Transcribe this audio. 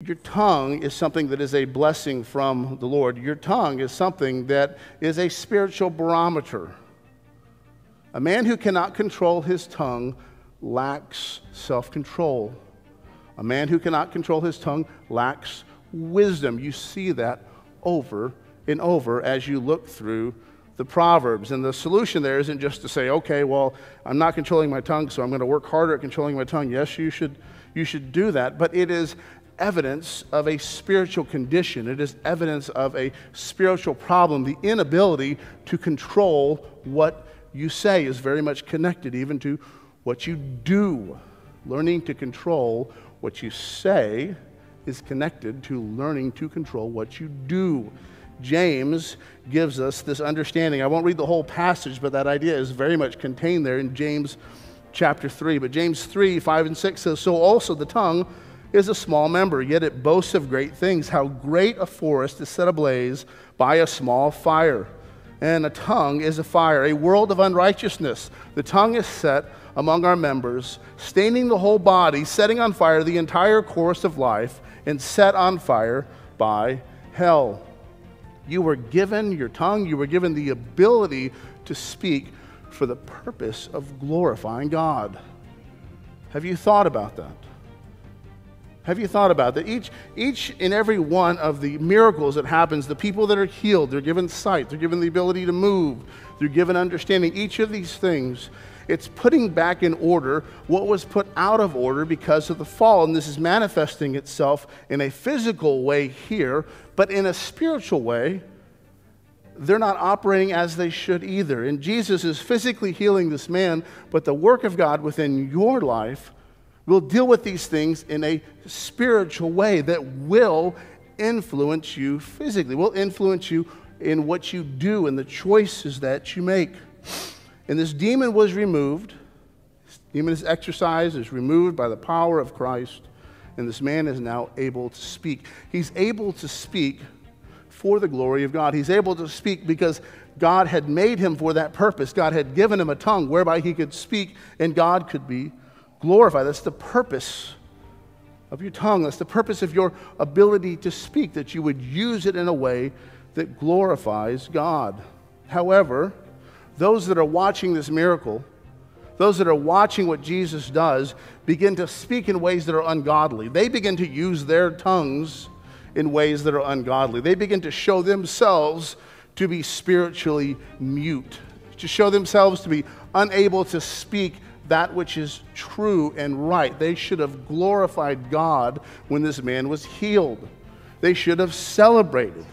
Your tongue is something that is a blessing from the Lord. Your tongue is something that is a spiritual barometer. A man who cannot control his tongue lacks self-control. A man who cannot control his tongue lacks wisdom. You see that over and over as you look through the Proverbs. And the solution there isn't just to say, okay, well, I'm not controlling my tongue, so I'm going to work harder at controlling my tongue. Yes, you should do that, but it is evidence of a spiritual condition. It is evidence of a spiritual problem. The inability to control what you say is very much connected even to what you do. Learning to control what you say is connected to learning to control what you do. James gives us this understanding. I won't read the whole passage, but that idea is very much contained there in James chapter 3. But James 3, 5 and 6 says, "So also the tongue is a small member, yet it boasts of great things. How great a forest is set ablaze by a small fire. And a tongue is a fire, a world of unrighteousness. The tongue is set among our members, staining the whole body, setting on fire the entire course of life, and set on fire by hell." You were given your tongue, you were given the ability to speak for the purpose of glorifying God. Have you thought about that? Have you thought about that? Each and every one of the miracles that happens, the people that are healed, they're given sight, they're given the ability to move, they're given understanding. Each of these things, it's putting back in order what was put out of order because of the fall. And this is manifesting itself in a physical way here, but in a spiritual way, they're not operating as they should either. And Jesus is physically healing this man, but the work of God within your life will deal with these things in a spiritual way that will influence you physically, will influence you in what you do and the choices that you make. And this demon was removed. This demon is exorcised, is removed by the power of Christ, and this man is now able to speak. He's able to speak for the glory of God. He's able to speak because God had made him for that purpose. God had given him a tongue whereby he could speak and God could be glorified. That's the purpose of your tongue. That's the purpose of your ability to speak, that you would use it in a way that glorifies God. However, those that are watching this miracle, those that are watching what Jesus does, begin to speak in ways that are ungodly. They begin to use their tongues in ways that are ungodly. They begin to show themselves to be spiritually mute, to show themselves to be unable to speak that which is true and right. They should have glorified God when this man was healed. They should have celebrated.